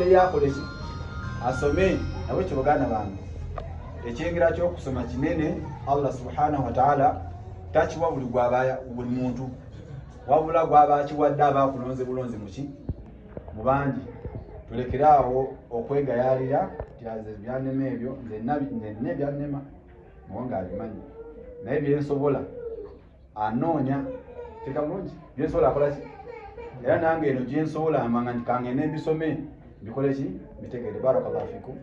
abadde yakoleki asome nabwe kibagana bange ekyengera ky'okusoma kinene. Allah subhanahu wa ta'ala takiwa buli muntu wabula gwaba akiwadde abakulonze bulonzi muki mu bangi. Tulekere awo okwegayalira tyaze byannema ebyo nze byannema muwanga abimanyi naye byensobola anoonya teka bulungi byensobola akola ki era nange eno gyensobola amanga nti kangende mbisome mbikole ki bitegere. Barakallahu fikum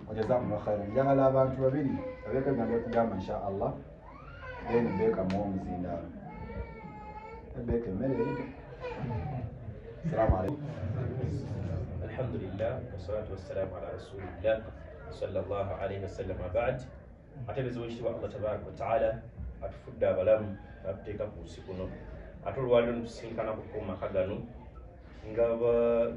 wa jazakumullahu khairan. Njagala abantu babiri abeka gambe kugamba insha Allah then beka muomuzinda beka mmere. Assalamu alaykum. Alhamdulillah wassalatu wassalamu ala rasulillah sallallahu alayhi wasallam. Ba'd atebeze wekitibwa Allah tabaraka wa ta'ala atufudde abalamu atuteeka ku nsi kuno ate olwaliro netusinkana ku maka gano nga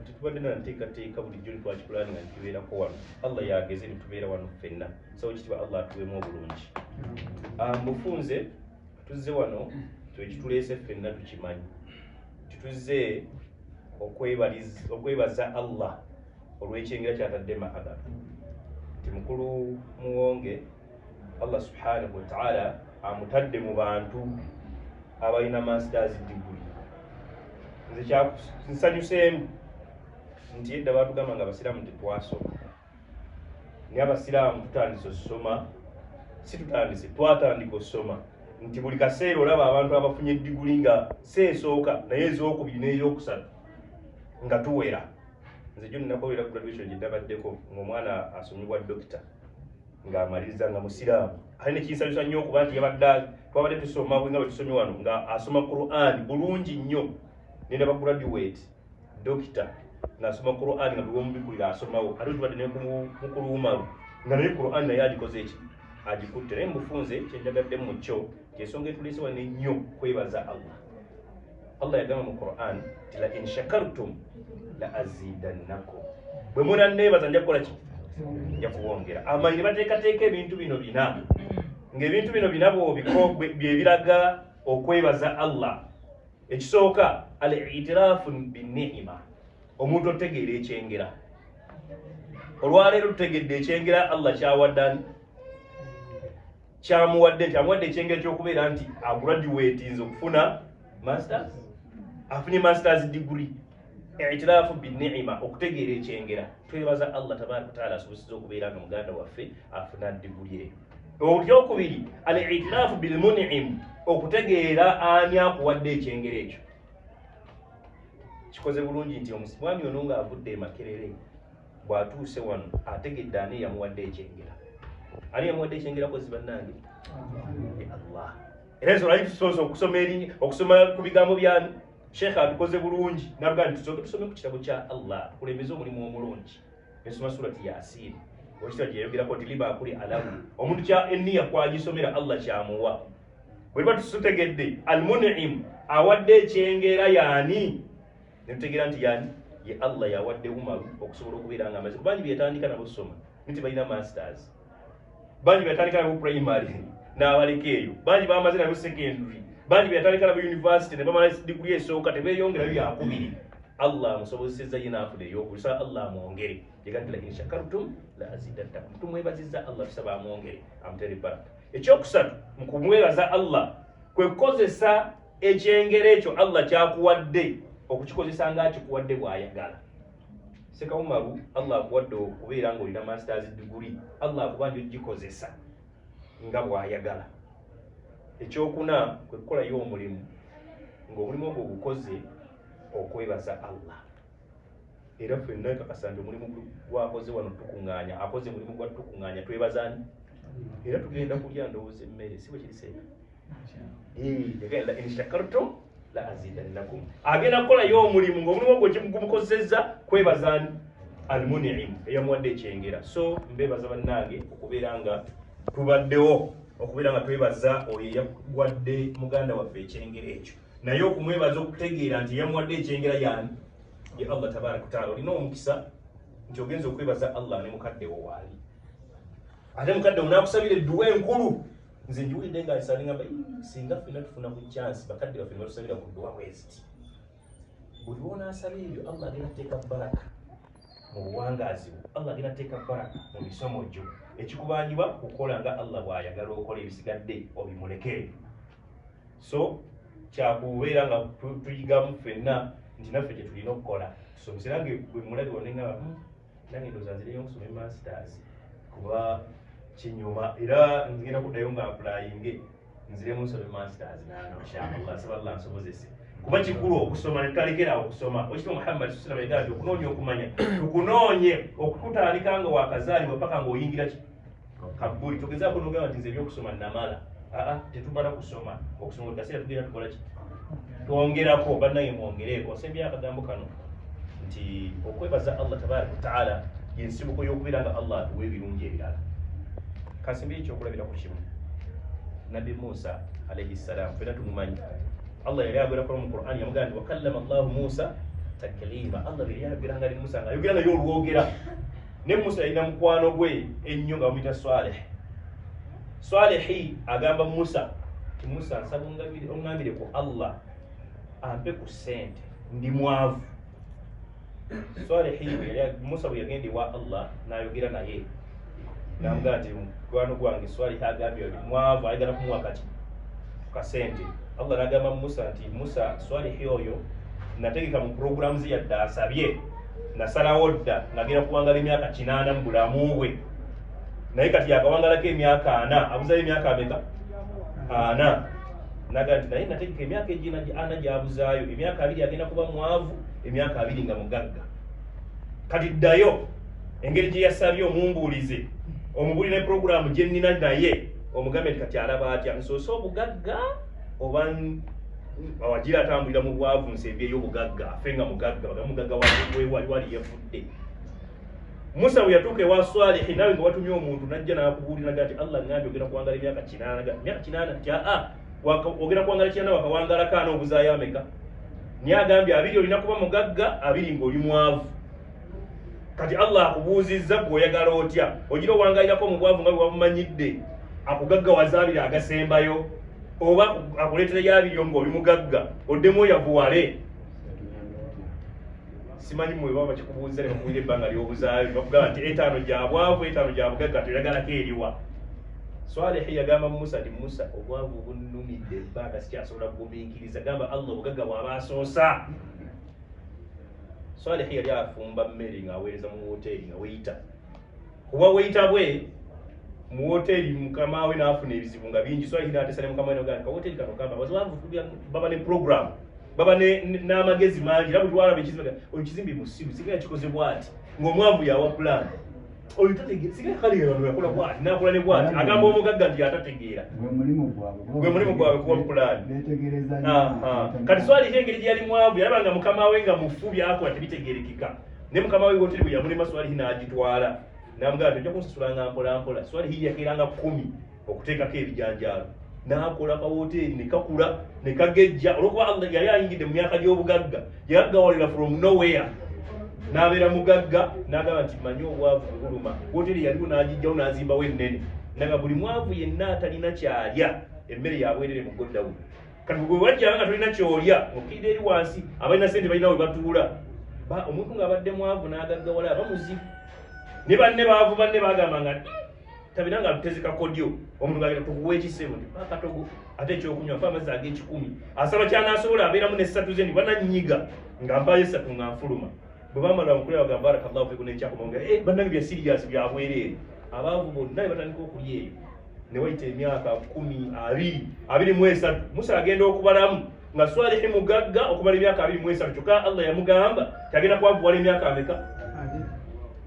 tetubadde nateekateeka bulijjo netwakipulaani nga nitubeerako wano. Allah yageze netubeera wano ffenna so wekitibwa Allah atuweemu obulungi. Mufunze tuzze wano twekituleese ffenna tukimanyi tituzze okwebaza Allah olw'ekyengera kyatadde maka gano. Ti mukulu muwonge Allah subhanahu wa ta'ala amutadde mu bantu abalina masters degree. Nze nsanyuseemu nti edda batugamba nga abasiraamu tetwasoma naye abasiraamu tutandise osoma, si tutandise twatandika osoma nti buli kaseera olaba abantu abafunye diguli nga seesooka naye ez'okubiri n'eyokusatu nga tuwera. Nze gyo ninakolera graduation gye ndabaddeko ng'omwana asomibwa dokita ng'amaliriza nga musiraamu. Ate nekinsanyusa nnyo okuba nti twabadde tusoma bwe nga bwe tusomye wano nga asoma Qur'an bulungi nnyo. Nenda graduate dokita ng'asoma Qur'an nga bwe mubikulira asomawo. Ate tubadde ne mukulu Umaru nga naye Qur'an naye agikoze eki agikutte. Naye mufunze kyenjagadde mu kyo kyensonga etuleese wano ennyo kwebaza Allah. Allah yagamba mu Qur'an ti la in shakartum la azidannakum. Bwe munanneebaza nja kukola ki? Nja kuwongera. Amanyi ne bateekateeka ebintu bino bina ng'ebintu bino bina bye biraga okwebaza Allah. Ekisooka al-i'tiraafu bin-ni'ima, omuntu otegeera ekyengera. Olwaleero tutegedde ekyengera Allah kyamuwadde nti amuwadde ekyengera ky'okubeera nti agraduatinze okufuna masters, afunye masters degree. I'tiraafu bin-ni'ima, okutegeera ekyengera. Twebaza Allah tabaaraka wa ta'ala asobozesezza okubeera nga muganda waffe afuna degree eyo. Okyokubiri al-i'tiraafu bil-mun'im, okutegeera ani akuwadde ekyengera ekyo. Kikoze bulungi nti omwami ono ng'avudde e Makerere bw'atuuse wano ategedde ani yamuwadde ekyengera. Ani yamuwadde ekyengera kozi bannange? Allah. Era ezo lwaki tusoose okusoma ku bigambo byani? Sheikh atukoze bulungi nabga nti tusome ku kitabo kya Allah tukulembeze omulimu omulungi. Nsoma surati Yasin. Okitwa gyeyogerako nti liba akuli alamu. Omuntu kya enniya kwagisomera Allah kyamuwa. Bwe batutegedde al-mun'im awadde ekyengera yaani ne tutegeera nti yaani ye Allah yawadde Umaru okusobola okubeera nga amaze. Bangi byetandika nabo ssoma nti balina masters, bangi byetandika nabo primary n'abaleka eyo, bangi bamaze nabo secondary, bangi byetandika nabo university ne bamala degree esooka tebeyongerayo yakubiri. Allah amusobozesezza ye n'afuna ey'okusa. Allah amwongere yegatila in shakartum la azidannakum. Tumwebaziza Allah tusaba amwongere amutere baraka. Ekyokusatu mu kumwebaza Allah kwe kukozesa ekyengera ekyo Allah kyakuwadde okukikozesa ng'akikuwadde bw'ayagala. Seka Umaru Allah akuwadde okubeera ng'olina masters degree, Allah akubanja ogikozesa nga bw'ayagala. Ekyokuna kwe kukolayo omulimu ng'omulimu ogwo gukoze okwebaza Allah. Era ffenna kakasa nti omulimu gwakoze wano tukuŋŋaanya, akoze mulimu gwa tukuŋŋaanya twebaza ani? Era tugenda kulya ndowooza emmere si bwe kiri seera. Yagenda in shakartum la azidannakum. Agenda kukolayo omulimu ng'omulimu ogwo gumukozesezza kwebaza ani? Al-mun'im eyamuwadde ekyengera. So mbebaza bannange okubeera nga tubaddewo okubeera nga twebaza oyo eyawadde muganda waffe ekyengera ekyo, naye okumwebaza okutegeera nti yamuwadde ekyengera yaani? Ye Allah tabaaraka wa ta'ala. Olina omukisa nti ogenza okwebaza Allah ne mukaddewo waali. Ate mukaddewo n'akusabira edduwa enkulu. Nze njiwulidde nga nsalinga singa ffenna tufuna ku chance bakadde baffe ne batusabira ku dduwa bweziti. Buli w'onaasaba ebyo Allah agenda kuteeka baraka. Agenda kuteeka baraka mu bulamu bwo. Bw'oba osabye Allah n'akuyamba, Allah agenda kuteeka baraka. Ekyokusatu mu buwangaazi Allah agenda teeka baraka mu bisomo gyo ekikubanjibwa kukola nga Allah bw'ayagala okola ebisigadde obimulekere. So kyakubeera nga tuyigamu ffenna nti naffe kye tulina okukola tusomese. Nange bwe mulage onenga nange ndowooza nzireyo okusoma masters kuba kinyuma era ngenda kuddayo nga applyinge nziremu nsome masters nano inshallah saba Allah nsobozese kuba kikulu okusoma netutalekera okusoma. Ekitiibwa Muhammad sallallahu alaihi wasallam okunoonya okumanya tukunoonye okututandika nga wakazaalibwa paka ng'oyingira kabbuli. Togezaako n'ogamba nti nze ebyokusoma namala. Tetumala kusoma. Okusoma buli kaseera tugenda tukola ki? Twongerako bannange mwongereeko. Nsembya akagambo kano nti okwebaza Allah tabaraka wa taala y'ensibuko y'okubeera nga Allah atuwa ebirungi ebirala. Kansembya ekyokulabira ku kimu Nabi Musa alayhi salam fena tumumanyi Allah yali ayogera mu Qur'an yamugamba nti wakallama Allahu Musa taklima. Allah yali ayogera nga Musa nga ayogera naye olwogera. Ne Musa yalina mukwano gwe ennyo nga bamuyita Swalihi agamba Musa ti Musa nsaba ongambire ku Allah ampe ku sente ndi mwavu. Swalihi Musa bwe yagenda ewa Allah n'ayogera naye namugamba nti mukwano gwange Swalihi agambye oli mwavu ayagala kumuwa kati kasente. Allah n'agamba Musa nti Musa Swalihi oyo nategeka mu programu ze yadde asabye nasalawo dda ng'agenda kuwangala emyaka 8 mu bulamu bwe naye kati yakawangalako emyaka 4 abuzayo emyaka ameka 4 naga nti naye nategeka emyaka egina 4 gyabuzaayo emyaka 2 agenda kuba mwavu emyaka 2 nga mugagga. Kati ddayo engeri gye yasabye omumbuulize omubulire programu gye nnina naye omugambe nti kati alaba atya nsoose obugagga oba awagira atambulira mu bwavu nsembyeyo obugagga afe nga mugagga bagamugagga wali yefudde. Musa bwe yatuuka ewa Swalihi nawe nga watumye omuntu najja n'akubuulira nti Allah ngambye ogenda kuwangala emyaka 8. Emyaka 8 nti ogenda kuwangala 8 wakawangala kaana obuzaayo ameka? Naye agambye 2 olina kuba mugagga 2 ng'oli mwavu. Kati Allah akubuuzizza gw'oyagala otya ogira owangalirako mu bwavu nga bwe wabumanyidde akugaggawaza 2 agasembayo oba akuleetera y'abiryo ng'oli mugagga oddemu oyavuwale. Simanyi mwe baba kikubuuza ne bakuwira ebbanga ly'obuzaayo bakugamba nti 5 gya bwavu 5 gya bugagga toyagalako eriwa. Swalihi yagamba Musa nti Musa obwavu bunnumidde ebbanga sikyasobola kugumiikiriza gamba Allah obugagga bw'aba asoosa. Swalihi yali afumba mmere ng'aweereza mu woteeri nga weyita kuba weyita bwe mu woteeri mukama we n'afuna ebizibu nga bingi. Swalihi n'ateesa ne mukama we n'agamba kawoteeri kano kamba abazwavu baba ne programu baba n'amagezi mangi era bwe twalaba ekizimbe musiru singa yakikoze bw'ati ng'omwavu yawa plan oyo tategeera singa kaleera no yakola bw'ati n'akola ne bw'ati agamba omugagga nti atategeera gwe mulimu gwabwe kuba plan. Kati Swalihi engeri gye yali mwavu yalaba nga mukama we nga mufu byakola tebitegeerekeka ne mukama we woteeri bwe yamulema Swalihi n'agitwala n'amugamba nti ojja kunsasulanga mpola mpola. Swalihi yakeeranga 10 okuteekako ebijanjaalo n'akola kawoteeri ne kakula ne kagejja olwokuba Allah yali ayingidde mu myaka gy'obugagga yagaggawalira from nowhere n'abeera mugagga n'agamba nti manyi obwavu buluma. Woteeri yaliwo n'agijjawo n'azimbawo ennene naga buli mwavu yenna atalina kyalya emmere yabwerere mu goddawo. Kati gwe wajjanga nga tolina kyolya okkirira eri wansi abalina sente balina we batuula omuntu ng'abadde mwavu n'agaggawala aba muzibu. Ne banne baavu banne bagamba nga tabira nga lutezeka kodyo omuntu ng'agenda tukuwa ekisebo nti akatogo ate ekyokunywa fa amazzi ag'ekikumi asaba kyanasobola abeeramu ne 3 ze ndi banannyiga nga mpaayo 3 nga nfuluma. Bwe bamala okulya bagamba barakallahu fiikum n'ekyakomanga bannange bya siriasi bya bwereere. Abaavu bonna ne batandika okulya eyo ne wayita emyaka 10 23. Musa agenda okubalamu nga Swalihi mugagga okumala emyaka 23 kyokka Allah yamugamba tagenda kwavuwala emyaka ameka.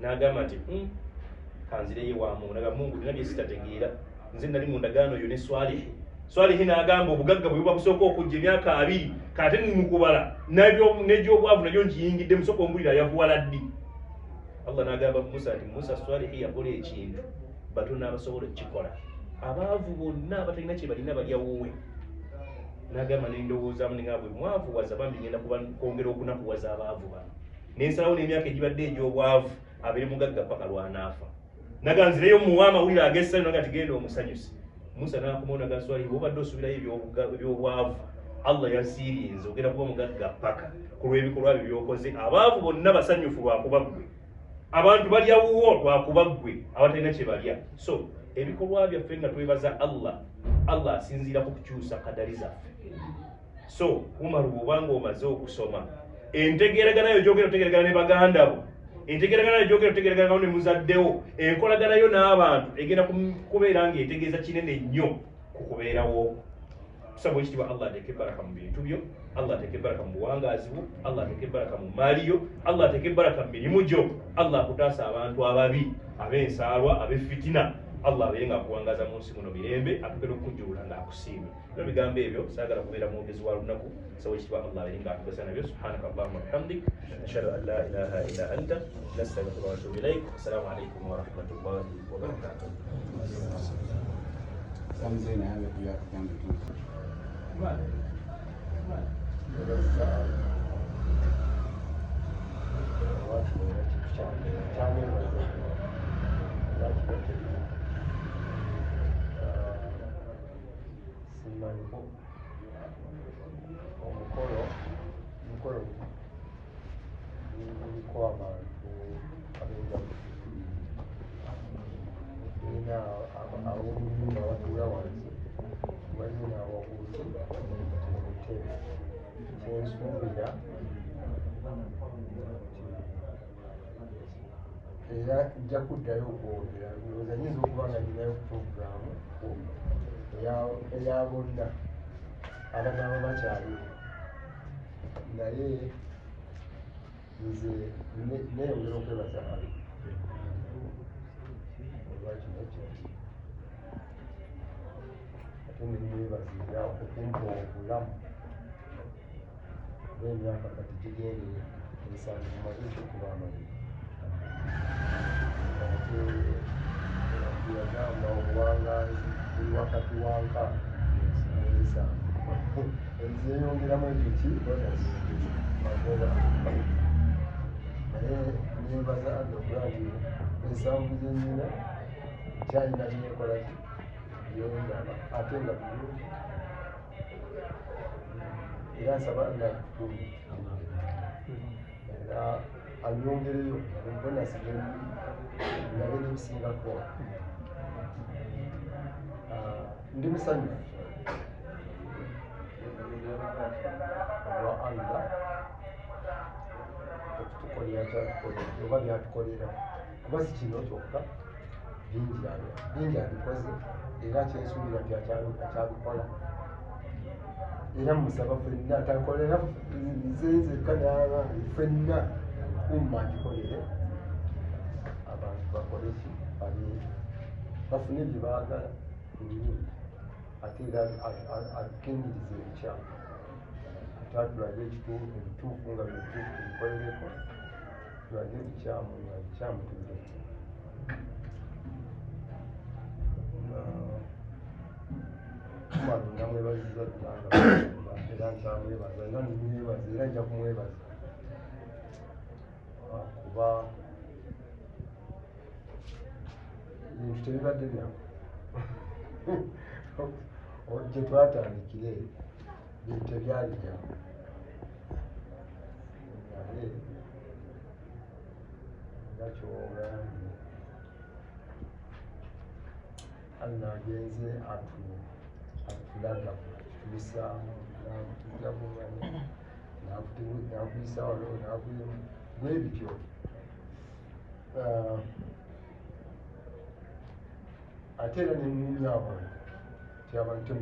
N'agamba nti kanzireyo wa Mungu naga Mungu nina bye sitategeera nze nali mu ndagaano yo ne Swalihi. Swalihi n'agamba obugagga bwe buba busooka okujja emyaka 2 kate ni mukubala n'egyobwavu nagyo nkiyingidde musooka ombulira yavuwala ddi. Allah n'agamba Musa nti Musa Swalihi yakola ekintu batono abasobola okukikola abaavu bonna abatalina kye balina balya wowe. N'agamba nendowoozaamu nga bwe mwavuwaza bambi ngenda kwongera okunakuwaza abaavu bano n'ensalawo n'emyaka egibadde egy'obwavu abeere mugagga paka lwanaafa. Naganzireyo muwa amawulire ag'essanyu naga tigenda omusanyusi. Musa n'akomawo naga Swalihi bw'obadde osubirayo ebyobwavu Allah yansiirinze ogenda kuba mugagga paka ku lw'ebikolwa byo by'okoze abaavu bonna basanyufu lwakuba ggwe. abantu balya wuwo lwakuba ggwe abatalina kye balya. So ebikolwa byaffe nga twebaza Allah asinziira ku kukyusa kadali zaffe. So Umaru bw'obanga omaze okusoma entegeeragana yo gyogera otegeeragana ne baganda bo, entegeeragana yo gyogera otegeeragana ne muzaddewo, enkolagana yo n'abantu egenda kubeera ng'etegeeza kinene nnyo ku kubeerawo. Tusaba ekitiibwa Allah ateeke baraka mu bintu byo, Allah ateeke baraka mu buwangaazi bwo, Allah ateeke baraka mu maali yo, Allah ateeke baraka mu mirimu gyo, Allah akutaasa abantu ababi, ab'ensaalwa, ab'effitina. Allah abeere ng'akuwangaaza mu nsi muno mirembe, atugenda okukujjuula ng'akusiimye. Bino bigambo ebyo saagala kubeera mwogezi wa lunaku. Tusaba ekitiibwa Allah abeere ng'atugasa nabyo. Subhanaka Allahumma wa bihamdik, ashhadu an la ilaha illa anta, nastaghfiruka wa natubu ilaik. Assalamu alaikum wa rahmatullahi wa barakatuh. Samzina hapa pia kama tu. Era nja kuddayo okwogera ndowooza nyinza okuba nga ninayo puroguramu eya bonna abanaaba bakyaliwo, naye nze neeyongera okwebaza ali olwa kino kyati ate nemwebazira okumpa obulamu olw'emyaka kati gigende ensangi mumaze okuba amaliro ate yagamba obuwangaazi buli wakati wanka n'ensangi eziyongeramu ekiki magoba naye nebaza adokula nti ensanvu zenyina kyalina byekolaki byondaba ate nga bulungi era nsaba nga tukumi era anyongereyo bonasi nabe nebisingako. Ndi musanyufu olwa Allah okutukolera kyatukolera oba byatukolera, kuba si kino kyokka, bingi abikoze era kyensuubira nti akyabikola. Era musaba ffenna takolera nzenzeka n'abantu ffenna umma gikolere abantu bakole ki bafune bye baagala ebirungi ate era akengiriza ebikyamu ate atulage ebituufu nga bituufu tubikolereko, tulage ebikyamu nga bikyamu tubireke. Umaru namwebaziza ddanga era nkyamwebaza era nimwebaza era nja kumwebaza kuba ebintu tebibadde byangu gye twatandikire bintu tebyali byangu naye nga kyogambye Allah agenze atulaga tulisaamu nakutugabuganya nakuyisa wano bwebityo. Ate era nenyumya abantu ti abantu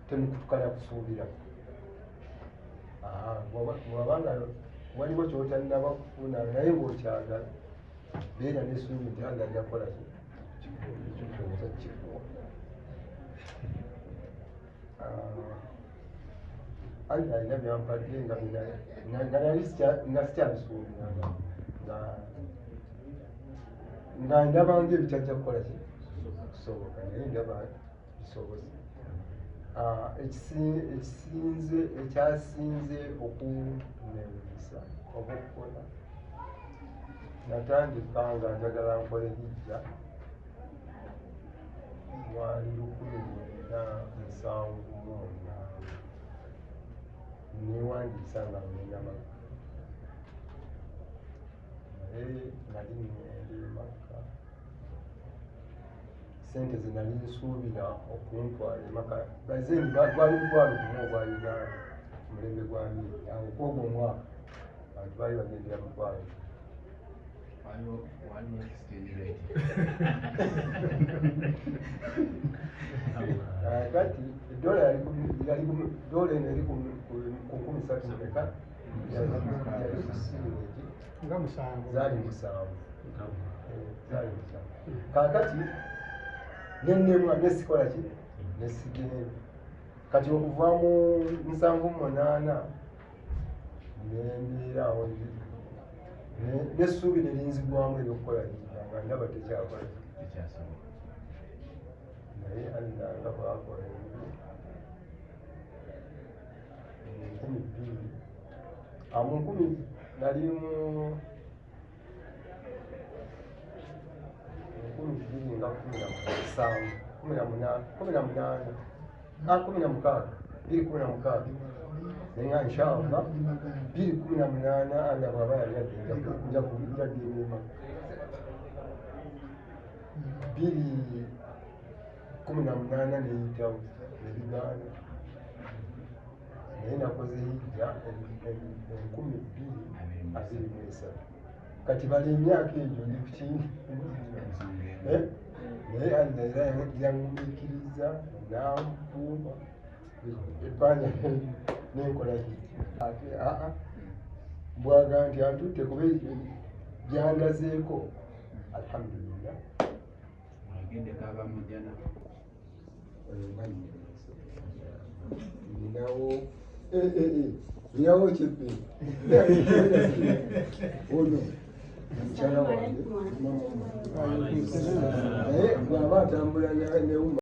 temukutukala kusuubira bwabanga waliwo kyotanaba kufuna naye ngaokyagala beera nesuubi nti Allah ajakola kyoza kikuwa. Allah alina byampadde nga sikyabisuubiranga nga ndabanga ebitajja kukola kisoboka naye ndaba bisoboze. Ekyasinze okunewunyisa oba okukola, natandika nga njagala nkole hijja mwali 1979 newandiisa nga ngenda Makka nali ndi Makka sente ze nali nsuubira okuntwala emaka bazeni gwali mutwalo gumu ogwa Uganda mulembe gwa miri awo kwogwo omwaka abantu baali bagendera mutwalo kati dola eno eri ku 13 meka zaali musanvu kakati nennemwa nesikola ki nesigenda kati okuva mu 78 nembeera awo nessuubi nerinzigwamu ebyokukola nga ndaba tekyakola naye aliranga bwakola 2000 nali mu 2016 nenga inshallah 2018 anda baba yali nja kuja dinema 2018 neyitawo nebigana naye nakoze hijja 2023 kati bali emyaka egyo ndi kukindi naye alinaera yangumiikiriza nampuuma epanja nenkola ki ate bwaga nti antutte kuba byandazeeko alhamdulillah ninawo kyepe ono mukyala wange naye bw'aba atambula neuma